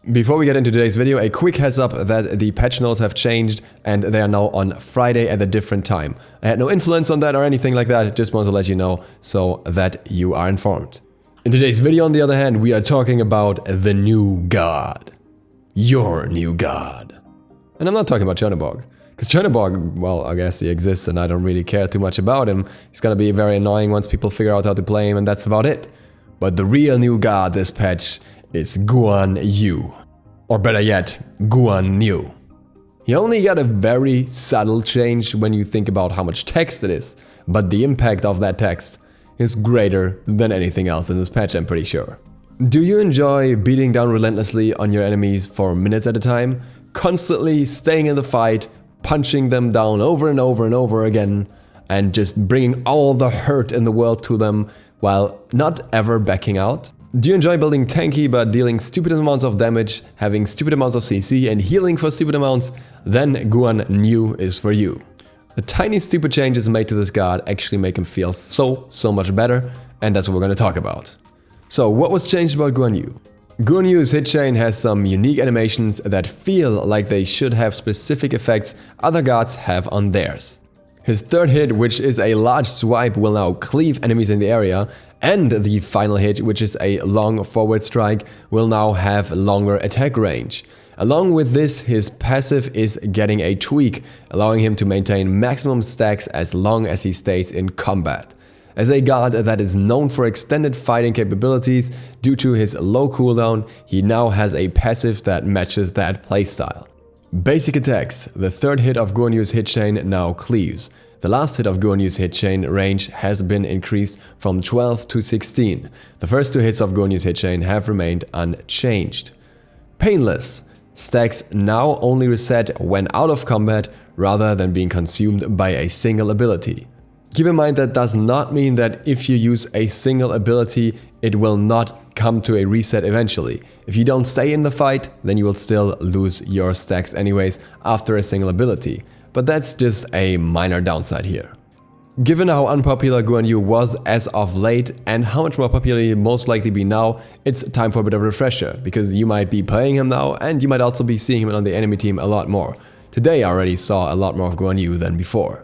Before we get into today's video, a quick heads up that the patch notes have changed and they are now on Friday at a different time. I had no influence on that or anything like that, just want to let you know so that you are informed. In today's video, on the other hand, we are talking about the new god. Your new god. And I'm not talking about Chernobog. Because Chernobog, well, I guess he exists and I don't really care too much about him. He's gonna be very annoying once people figure out how to play him and that's about it. But the real new god this patch is Guan Yu. Or better yet, Guan Yu. He only got a very subtle change when you think about how much text it is, but the impact of that text is greater than anything else in this patch, I'm pretty sure. Do you enjoy beating down relentlessly on your enemies for minutes at a time? Constantly staying in the fight, punching them down over and over and over again, and just bringing all the hurt in the world to them while not ever backing out? Do you enjoy building tanky but dealing stupid amounts of damage, having stupid amounts of CC and healing for stupid amounts? Then Guan Yu is for you. The tiny stupid changes made to this god actually make him feel so much better, and that's what we're gonna talk about. So what was changed about Guan Yu? Guan Yu's hit chain has some unique animations that feel like they should have specific effects other gods have on theirs. His third hit, which is a large swipe, will now cleave enemies in the area, and the final hit, which is a long forward strike, will now have longer attack range. Along with this, his passive is getting a tweak, allowing him to maintain maximum stacks as long as he stays in combat. As a god that is known for extended fighting capabilities due to his low cooldown, he now has a passive that matches that playstyle. Basic attacks. The third hit of Guan Yu's hit chain now cleaves. The last hit of Guan Yu's hit chain range has been increased from 12 to 16. The first two hits of Guan Yu's hit chain have remained unchanged. Painless. Stacks now only reset when out of combat rather than being consumed by a single ability. Keep in mind that does not mean that if you use a single ability, it will not come to a reset eventually. If you don't stay in the fight, then you will still lose your stacks anyways after a single ability. But that's just a minor downside here. Given how unpopular Guan Yu was as of late and how much more popular he will most likely be now, it's time for a bit of a refresher, because you might be playing him now and you might also be seeing him on the enemy team a lot more. Today I already saw a lot more of Guan Yu than before.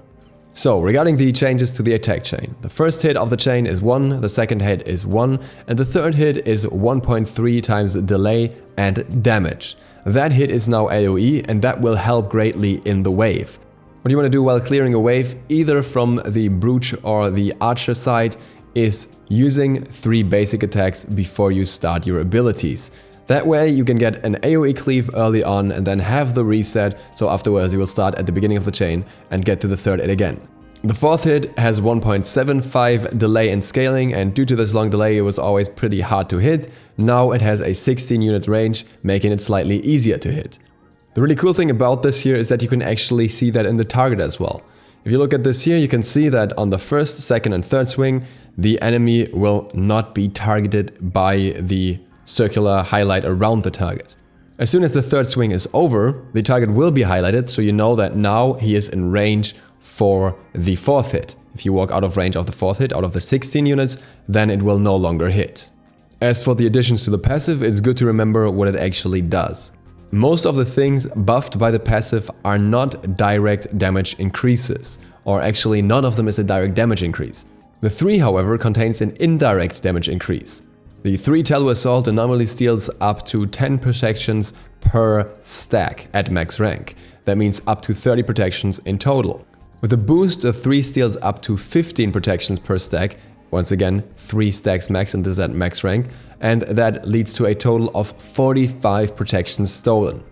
So, regarding the changes to the attack chain, the first hit of the chain is 1, the second hit is 1, and the third hit is 1.3 times delay and damage. That hit is now AoE, and that will help greatly in the wave. What you want to do while clearing a wave, either from the brooch or the archer side, is using 3 basic attacks before you start your abilities. That way you can get an AoE cleave early on and then have the reset, so afterwards you will start at the beginning of the chain and get to the third hit again. The fourth hit has 1.75 delay and scaling, and due to this long delay it was always pretty hard to hit. Now it has a 16 unit range, making it slightly easier to hit. The really cool thing about this here is that you can actually see that in the target as well. If you look at this here, you can see that on the first, second and third swing, the enemy will not be targeted by the circular highlight around the target. As soon as the third swing is over, the target will be highlighted, so you know that now he is in range for the fourth hit. If you walk out of range of the fourth hit, out of the 16 units, then it will no longer hit. As for the additions to the passive, it's good to remember what it actually does. Most of the things buffed by the passive are not direct damage increases, or actually none of them is a direct damage increase. The 3, however, contains an indirect damage increase. The 3 Telu Assault normally steals up to 10 protections per stack at max rank. That means up to 30 protections in total. With a boost, the 3 steals up to 15 protections per stack. Once again, 3 stacks max, and this is at max rank. And that leads to a total of 45 protections stolen.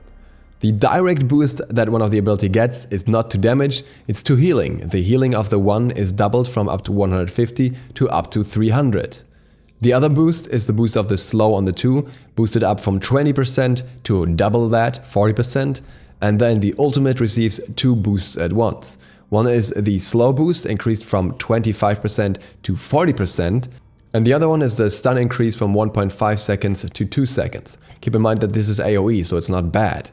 The direct boost that one of the ability gets is not to damage, it's to healing. The healing of the 1 is doubled from up to 150 to up to 300. The other boost is the boost of the slow on the 2, boosted up from 20% to double that, 40%, and then the ultimate receives 2 boosts at once. One is the slow boost, increased from 25% to 40%, and the other one is the stun increase from 1.5 seconds to 2 seconds. Keep in mind that this is AoE, so it's not bad.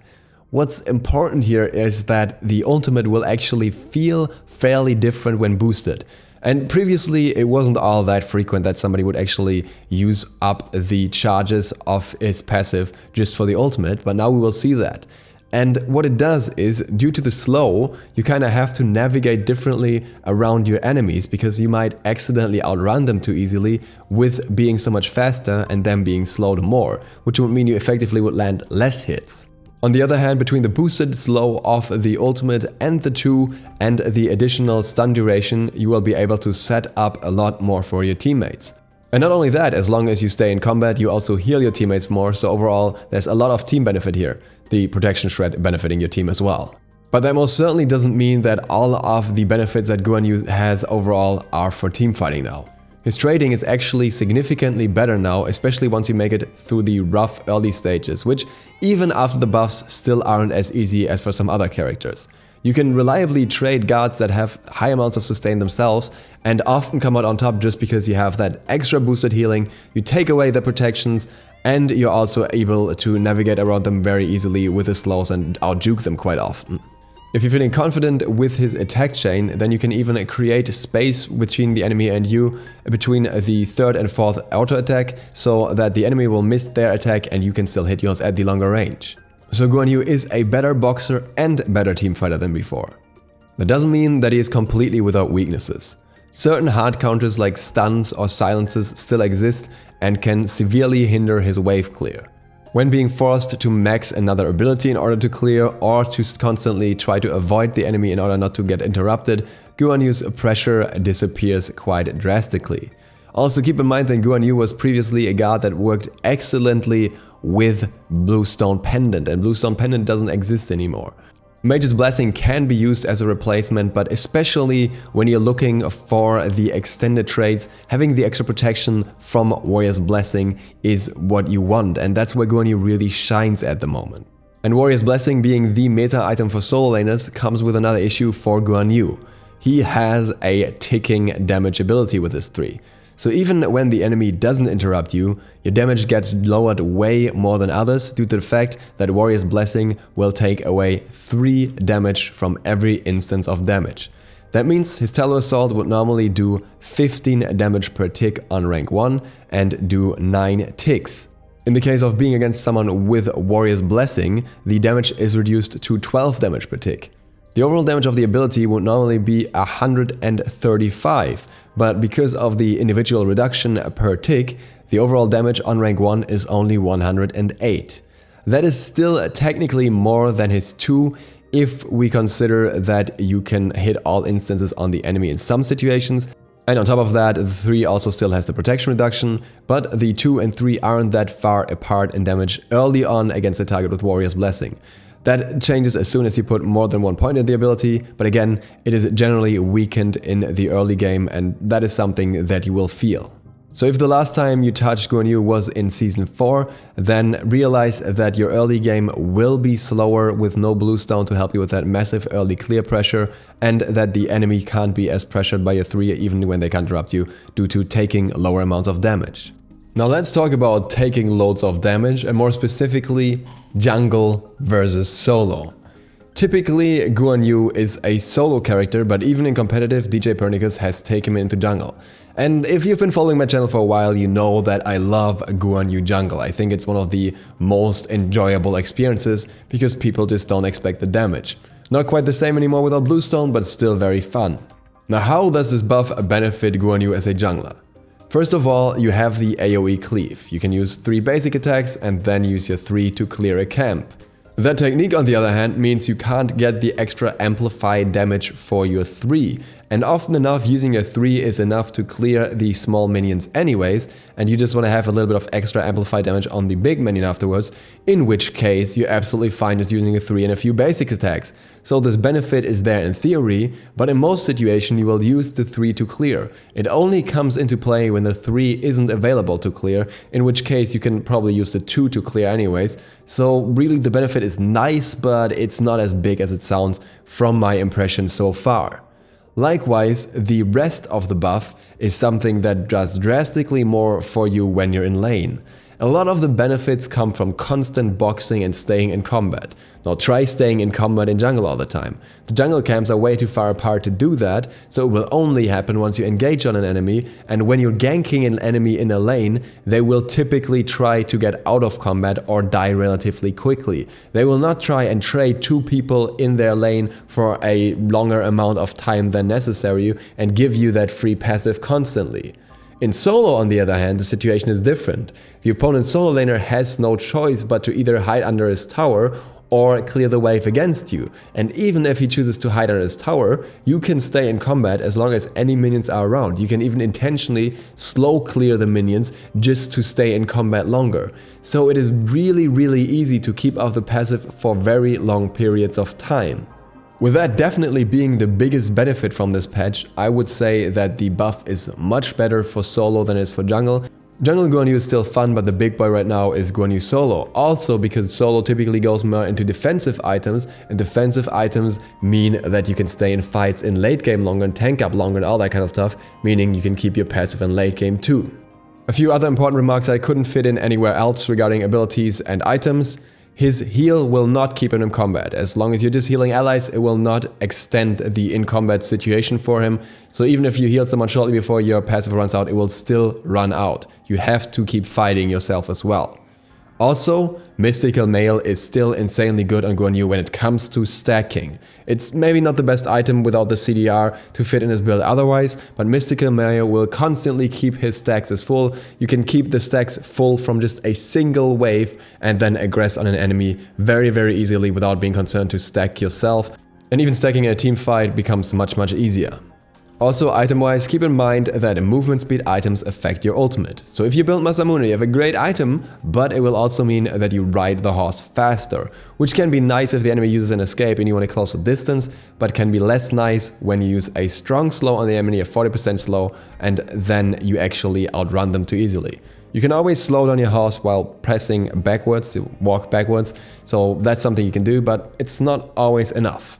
What's important here is that the ultimate will actually feel fairly different when boosted. And previously, it wasn't all that frequent that somebody would actually use up the charges of his passive just for the ultimate, but now we will see that. And what it does is, due to the slow, you kind of have to navigate differently around your enemies because you might accidentally outrun them too easily with being so much faster and them being slowed more, which would mean you effectively would land less hits. On the other hand, between the boosted slow of the ultimate and the 2 and the additional stun duration, you will be able to set up a lot more for your teammates. And not only that, as long as you stay in combat, you also heal your teammates more, so overall there's a lot of team benefit here, the protection shred benefiting your team as well. But that most certainly doesn't mean that all of the benefits that Guan Yu has overall are for teamfighting now. His trading is actually significantly better now, especially once you make it through the rough early stages, which even after the buffs still aren't as easy as for some other characters. You can reliably trade guards that have high amounts of sustain themselves and often come out on top just because you have that extra boosted healing, you take away the protections, and you're also able to navigate around them very easily with the slows and out-juke them quite often. If you're feeling confident with his attack chain, then you can even create space between the enemy and you, between the 3rd and 4th auto attack, so that the enemy will miss their attack and you can still hit yours at the longer range. So Guan Yu is a better boxer and better teamfighter than before. That doesn't mean that he is completely without weaknesses. Certain hard counters like stuns or silences still exist and can severely hinder his wave clear. When being forced to max another ability in order to clear or to constantly try to avoid the enemy in order not to get interrupted, Guan Yu's pressure disappears quite drastically. Also keep in mind that Guan Yu was previously a guard that worked excellently with Bluestone Pendant, and Bluestone Pendant doesn't exist anymore. Mage's Blessing can be used as a replacement, but especially when you're looking for the extended trades, having the extra protection from Warrior's Blessing is what you want, and that's where Guan Yu really shines at the moment. And Warrior's Blessing, being the meta item for solo laners, comes with another issue for Guan Yu. He has a ticking damage ability with his 3. So even when the enemy doesn't interrupt you, your damage gets lowered way more than others due to the fact that Warrior's Blessing will take away 3 damage from every instance of damage. That means his Tallow Assault would normally do 15 damage per tick on rank 1 and do 9 ticks. In the case of being against someone with Warrior's Blessing, the damage is reduced to 12 damage per tick. The overall damage of the ability would normally be 135, but because of the individual reduction per tick, the overall damage on rank 1 is only 108. That is still technically more than his 2 if we consider that you can hit all instances on the enemy in some situations. And on top of that, the 3 also still has the protection reduction, but the 2 and 3 aren't that far apart in damage early on against the target with Warrior's Blessing. That changes as soon as you put more than 1 point in the ability, but again, it is generally weakened in the early game, and that is something that you will feel. So if the last time you touched Guan Yu was in Season 4, then realize that your early game will be slower with no Bluestone to help you with that massive early clear pressure, and that the enemy can't be as pressured by your 3 even when they can't interrupt you due to taking lower amounts of damage. Now let's talk about taking loads of damage, and more specifically, jungle versus solo. Typically, Guan Yu is a solo character, but even in competitive, DJ Pernicus has taken him into jungle. And if you've been following my channel for a while, you know that I love Guan Yu jungle. I think it's one of the most enjoyable experiences because people just don't expect the damage. Not quite the same anymore without Bluestone, but still very fun. Now how does this buff benefit Guan Yu as a jungler? First of all, you have the AoE cleave. You can use 3 basic attacks and then use your 3 to clear a camp. That technique, on the other hand, means you can't get the extra amplified damage for your 3, and often enough using your 3 is enough to clear the small minions anyways, and you just want to have a little bit of extra amplified damage on the big minion afterwards, in which case you're absolutely fine just using a 3 and a few basic attacks. So this benefit is there in theory, but in most situations you will use the 3 to clear. It only comes into play when the 3 isn't available to clear, in which case you can probably use the 2 to clear anyways. So really the benefit is nice, but it's not as big as it sounds from my impression so far. Likewise, the rest of the buff is something that does drastically more for you when you're in lane. A lot of the benefits come from constant boxing and staying in combat. Now try staying in combat in jungle all the time. The jungle camps are way too far apart to do that, so it will only happen once you engage on an enemy, and when you're ganking an enemy in a lane, they will typically try to get out of combat or die relatively quickly. They will not try and trade two people in their lane for a longer amount of time than necessary and give you that free passive constantly. In solo, on the other hand, the situation is different. The opponent's solo laner has no choice but to either hide under his tower or clear the wave against you. And even if he chooses to hide under his tower, you can stay in combat as long as any minions are around. You can even intentionally slow clear the minions just to stay in combat longer. So it is really easy to keep up the passive for very long periods of time. With that definitely being the biggest benefit from this patch, I would say that the buff is much better for solo than it is for jungle. Jungle Guan Yu is still fun, but the big boy right now is Guan Yu solo. Also because solo typically goes more into defensive items, and defensive items mean that you can stay in fights in late game longer and tank up longer and all that kind of stuff, meaning you can keep your passive in late game too. A few other important remarks I couldn't fit in anywhere else regarding abilities and items. His heal will not keep him in combat. As long as you're just healing allies, it will not extend the in-combat situation for him. So even if you heal someone shortly before your passive runs out, it will still run out. You have to keep fighting yourself as well. Also, Mystical Mail is still insanely good on Guan Yu when it comes to stacking. It's maybe not the best item without the CDR to fit in his build otherwise, but Mystical Mail will constantly keep his stacks as full. You can keep the stacks full from just a single wave and then aggress on an enemy very easily without being concerned to stack yourself. And even stacking in a team fight becomes much easier. Also, item-wise, keep in mind that movement speed items affect your ultimate. So if you build Masamune, you have a great item, but it will also mean that you ride the horse faster, which can be nice if the enemy uses an escape and you want to close the distance, but can be less nice when you use a strong slow on the enemy, a 40% slow, and then you actually outrun them too easily. You can always slow down your horse while pressing backwards to walk backwards, so that's something you can do, but it's not always enough.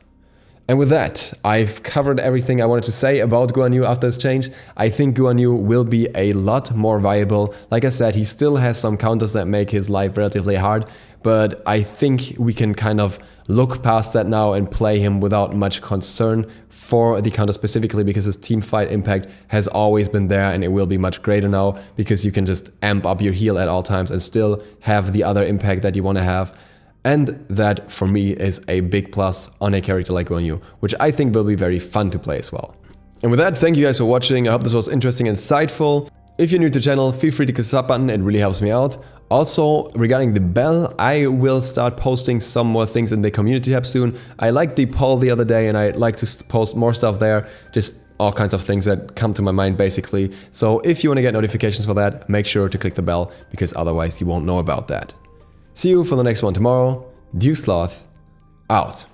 And with that, I've covered everything I wanted to say about Guan Yu after this change. I think Guan Yu will be a lot more viable. Like I said, he still has some counters that make his life relatively hard, but I think we can kind of look past that now and play him without much concern for the counter specifically, because his team fight impact has always been there and it will be much greater now because you can just amp up your heal at all times and still have the other impact that you want to have. And that, for me, is a big plus on a character like Guan Yu, which I think will be very fun to play as well. And with that, thank you guys for watching. I hope this was interesting and insightful. If you're new to the channel, feel free to click the sub button, it really helps me out. Also, regarding the bell, I will start posting some more things in the community tab soon. I liked the poll the other day and I'd like to post more stuff there, just all kinds of things that come to my mind basically. So if you want to get notifications for that, make sure to click the bell, because otherwise you won't know about that. See you for the next one tomorrow. DukeSloth out.